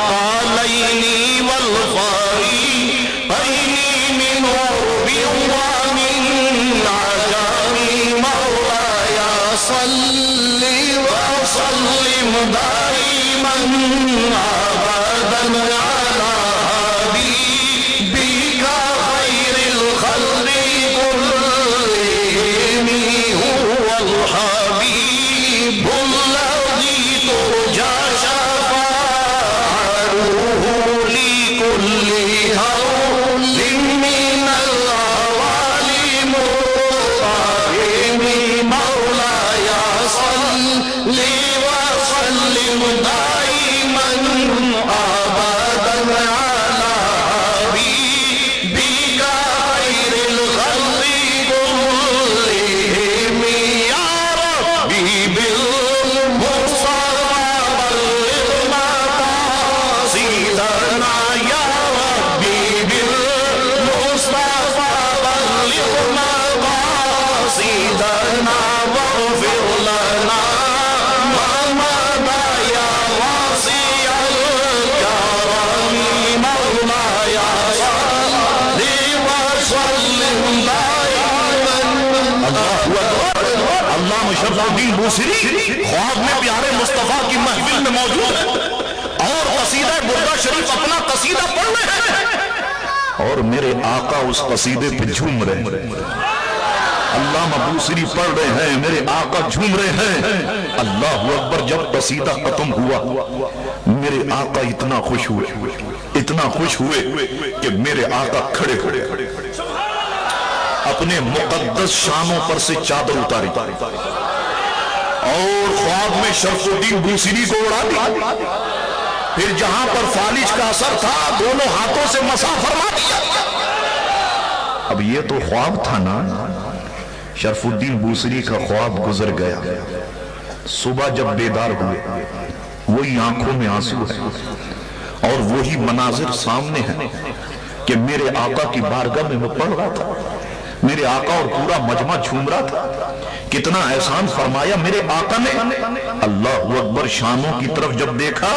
الثقالين والفريقين من عرب ومن عجم مولاي صل وسلم دائما أبدا على حبيبك خير الخلق كلهم هو الحبيب الذي ترجى شفاعته لكل هول من العوالم القائم مولاي صل وسلم دائما أبدا على حبيبك خير الخلق كلهم يا ربي بالمصطفى بلغ مقاصدنا يا ربي بالمصطفى بلغ مقاصدنا واغفر لنا ما مضى يا واسع الكرم مولاي صل وسلم دائما. علامہ شرف الدین بوسری خواب میں پیارے مصطفیٰ کی محفل میں موجود ہے اور قصیدہ بردہ شریف اپنا قصیدہ پڑھ رہے ہیں اور میرے آقا اس قصیدے پہ جھوم رہے ہیں. علامہ بوسری پڑھ رہے ہیں، میرے آقا جھوم رہے ہیں. اللہ اکبر. جب قصیدہ ختم ہوا میرے آقا اتنا خوش ہوئے کہ میرے آقا کھڑے اپنے مقدس شانوں پر سے چادر اتاری اور خواب میں شرف الدین بوسری کو اڑا دی. پھر جہاں پر فالج کا اثر تھا دونوں ہاتھوں سے مسح فرما دیا. اب یہ تو خواب تھا نا. شرف الدین بوسری کا خواب گزر گیا. صبح جب بیدار ہوئے وہی آنکھوں میں آنسو ہے اور وہی مناظر سامنے ہے کہ میرے آقا کی بارگاہ میں میں پڑھ رہا تھا. میرے آقا اور پورا مجمع جھوم رہا تھا. کتنا احسان فرمایا میرے آقا نے. اللہ اکبر. شانوں کی طرف جب دیکھا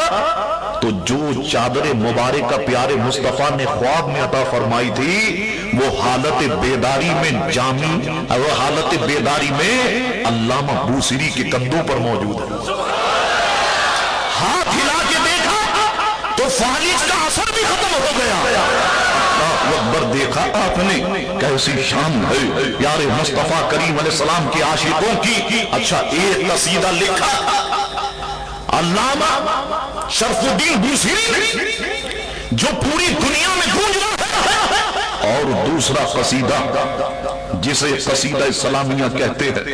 تو جو چادر مبارکہ پیارے مصطفیٰ نے خواب میں عطا فرمائی تھی وہ حالت بیداری میں جامی اور حالت بیداری میں علامہ بوسری کے کندھوں پر موجود ہے. ہاتھ ہلا کے دیکھا تو فالج کا اثر بھی ختم ہو گیا. اکبر. دیکھا آپ نے کیسی شان ہے پیارے مصطفیٰ کریم علیہ السلام کے عاشقوں کی. اچھا ایک قصیدہ لکھا علامہ شرف الدین بوسری جو پوری دنیا میں گونج رہا ہے اور دوسرا قصیدہ جسے قصیدہ سلامیہ کہتے ہیں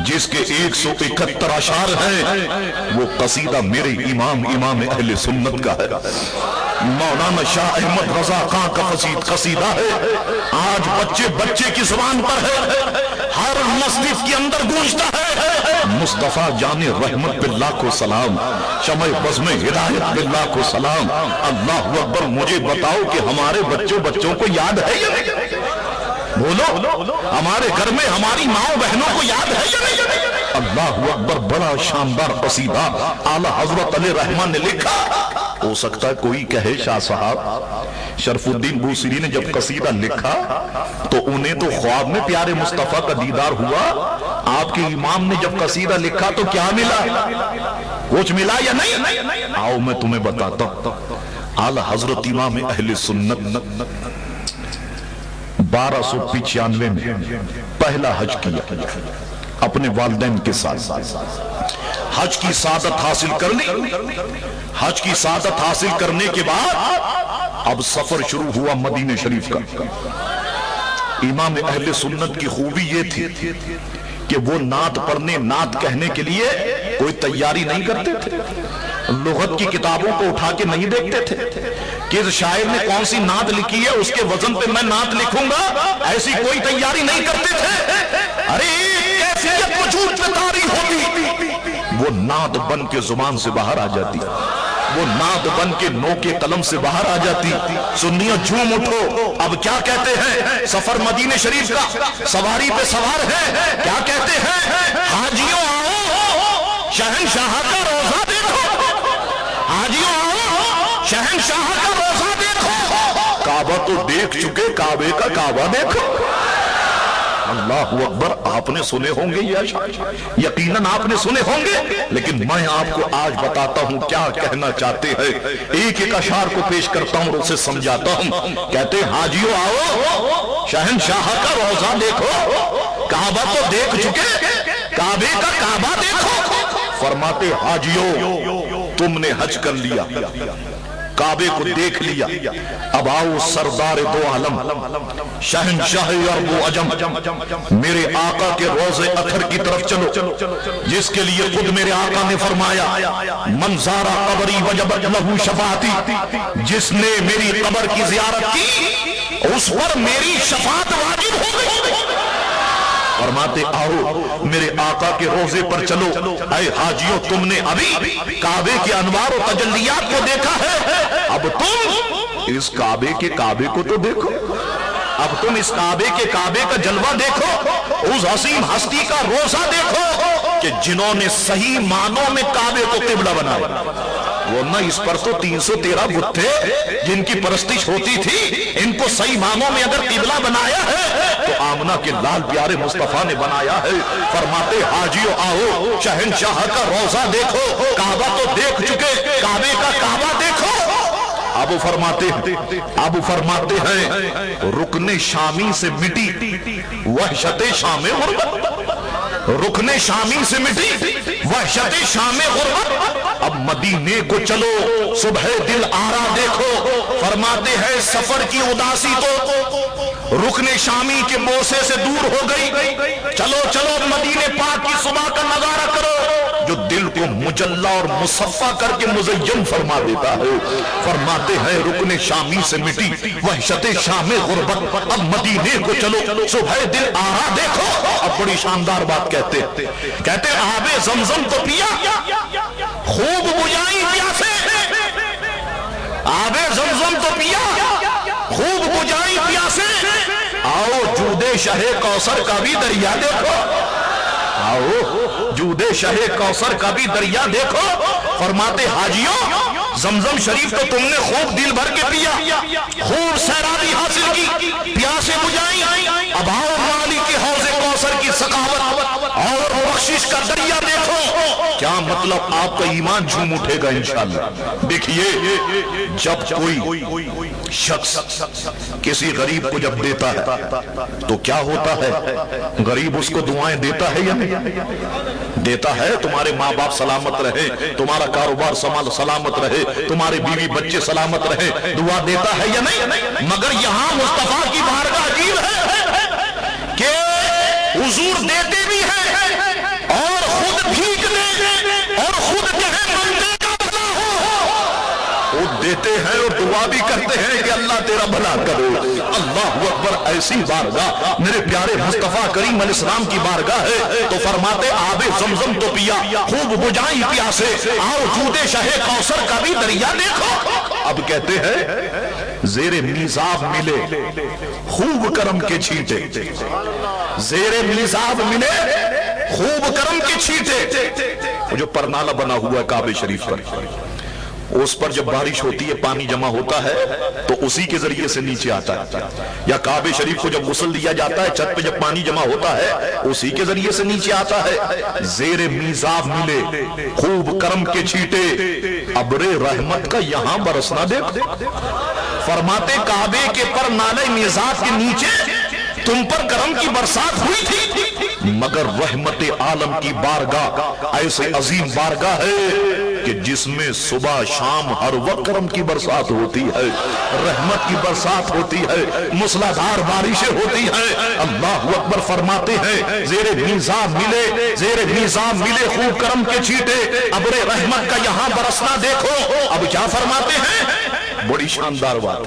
جس کے 171 اشعار ہیں وہ قصیدہ میرے امام اہل سنت کا ہے. مولانا شاہ احمد رضا خان کا قصیدہ ہے. آج بچے کی زبان پر ہے. ہر مسجد کے اندر گونجتا ہے. مصطفیٰ جان رحمت پہ لاکھوں سلام. شمع بزم ہدایت پہ لاکھوں سلام. اللہ اکبر. مجھے بتاؤ کہ ہمارے بچوں کو یاد ہے یا نہیں؟ بولو. ہمارے گھر میں ہماری ماں بہنوں کو یاد ہے یا نہیں؟ اللہ اکبر. بڑا شاندار قصیدہ اعلیٰ حضرت علیہ رحمہ نے لکھا. ہو سکتا ہے کوئی کہے شاہ صاحب شرف الدین بوسری نے جب قصیدہ لکھا تو انہیں تو خواب میں پیارے مصطفیٰ کا دیدار ہوا. آپ کے امام نے جب قصیدہ لکھا تو کیا ملا؟ کچھ ملا یا نہیں؟ آؤ میں تمہیں بتاتا ہوں. اعلیٰ حضرت امام اہل سنت 1295 میں پہلا حج کیا اپنے والدین کے ساتھ. حج کی سعادت حاصل کر لی. حج کی سعادت حاصل کرنے کے بعد اب سفر شروع ہوا مدینہ شریف کا. امام اہل سنت کی خوبی یہ تھی کہ وہ نعت پڑھنے نعت کہنے کے لیے کوئی تیاری نہیں کرتے تھے. لغت کی کتابوں کو اٹھا کے نہیں دیکھتے تھے کہ اس شاعر نے کون سی نعت لکھی ہے اس کے وزن پہ میں نعت لکھوں گا. ایسی کوئی تیاری نہیں کرتے تھے. ارے کیفیت وجود پہ طاری ہوتی وہ نعت بن کے زبان سے باہر آ جاتی. وہ نعت بن کے نو کے قلم سے باہر آ جاتی. سنیو جھوم اٹھو. اب کیا کہتے ہیں؟ سفر مدینہ شریف کا سواری پہ سوار ہے. کیا کہتے ہیں؟ حاجیوں آؤ شہنشاہ کا روزہ دیکھو. حاجیوں آؤ शहंशाह का रोजा देखो। काबा तो देख चुके, काबे का काबा देखो। अल्लाहु अकबर। आपने सुने होंगे ये अशआर, यकीनन आपने सुने होंगे, लेकिन मैं आपको आज बताता हूं क्या कहना चाहते हैं। एक एक अशआर को पेश करता हूं और उसे समझाता हूं। कहते हैं हाजियों आओ, शहंशाह का रोजा देखो। काबा तो देख चुके, काबे का काबा देखो। फरमाते हाजियों तुमने हज कर लिया, काबे को देख लिया, अब आओ सरदार दो आलम शहंशाह अरब व अजम मेरे आका के रोज़े अथर की तरफ चलो, जिसके लिए खुद मेरे आका ने फरमाया मंजारा कबरी वजबत लहू शफाअती, जिसने मेरी कब्र की जियारत की उस पर मेरी शफाअत वाजिब हो गई। फरमाते आओ मेरे आका के रोजे पर चलो। ऐ हाजियों तुमने अभी काबे के अनवार और तजल्लियात को देखा है, अब तुम इस काबे के काबे को तो देखो। अब तुम इस काबे के काबे का जलवा देखो, उस हसीन हस्ती का रोजा देखो कि जिन्होंने सही मानों में काबे को किबला बनाया। वरना इस पर तो 313 बुत थे जिनकी परस्तिश होती थी, इनको सही मानों में अगर किबला बनाया है तो आमना के लाल प्यारे मुस्तफा ने बनाया है। फरमाते हाजियों आओ शहंशाह का रोजा देखो, काबा तो देख चुके, काबे का काबा देखो। अब फरमाते हैं रुकने शामी से मिटी वहशते शामे गुरबत, रुकने शामी से मिटी वहशते शामे गुरबत। अब मदीने को चलो सुबह दिल आरा देखो। फरमाते हैं सफर की उदासी तो रुकने शामी के बोसे से दूर हो गई। चलो चलो मदीने पाक की सुबह का नजारा करो, जो दिल को मुजल्ला और मुसफ़ा करके मुज़य्यन फरमा देता है। फरमाते हैं रुकने शामी से मिटी वहशते शामे गुरबत, अब मदीने को चलो सुबह दिल आरा देखो। अब बड़ी शानदार बात कहते आबे ज़मज़म तो पिया, खूब बुझाई प्यासे। आबे ज़मज़म तो पिया, खूब बुझाई प्यासे। आओ जूदे शहे कौसर का भी दरिया देखो, आओ जूदे शहे कौसर का भी दरिया देखो। फरमाते हाजियों ज़मज़म शरीफ तो तुमने खूब दिल भर के पिया, खूब सैराबी हासिल की, प्यासे बुझाई। अब आओ मालिक के हौज़े कौसर की सखावत और बख्शिश का दरिया देखो। क्या मतलब आपका ईमान झूम उठेगा इंशाअल्लाह। देखिए जब कोई शख्स किसी गरीब को जब देता है तो क्या होता है, गरीब उसको दुआएं देता है या नहीं देता है? तुम्हारे माँ बाप सलामत रहे, तुम्हारा कारोबार सलामत रहे, तुम्हारे बीवी बच्चे सलामत रहे, दुआ देता है या नहीं? मगर यहाँ मुस्तफा की बारगाह अजीब है कि हुजूर देते भी हैं और खुद भीख दे और खुद कहे मंदे का भला हो। वो देते हैं और दुआ भी करते हैं कि अल्लाह तेरा भला करो। अल्लाहु अकबर। ऐसी बारगाह मेरे प्यारे मुस्तफा करीम अलैहिस्सलाम की बारगाह है। तो फरमाते आबे ज़मज़म तो पिया, खूब बुझाई प्यासे। आओ जूदे शहे कौसर का भी दरिया देखो। अब कहते हैं ज़ेरे मीज़ाब मिले खूब करम के छींटे, ज़ेरे मीज़ाब मिले खूब करम के छींटे। जो परनाला बना हुआ है काबे शरीफ पर, उस पर जब बारिश होती है पानी जमा होता है तो उसी के जरिए से नीचे आता है, या काबे शरीफ को जब गुस्ल दिया जाता है छत पे जब पानी जमा होता है उसी के जरिए से नीचे आता है। ज़ेरे मीज़ाब मिले खूब करम के छींटे, अबरे रहमत का यहां बरसना देखो। फरमाते काबे के पर नाले मीज़ाब के नीचे तुम पर करम की बरसात हुई थी, मगर रहमत आलम की बारगाह ऐसे अजीम बारगाह है कि जिसमें सुबह शाम हर वक्त करम की बरसात होती है, रहमत की बरसात होती है, मूसलाधार बारिशें होती हैं। अल्लाहु अकबर। फरमाते हैं ज़ेरे मीज़ाब मिले, ज़ेरे मीज़ाब मिले खूब करम के छींटे, अबरे रहमत का यहां बरसना देखो। अब क्या फरमाते हैं, बड़ी शानदार बात।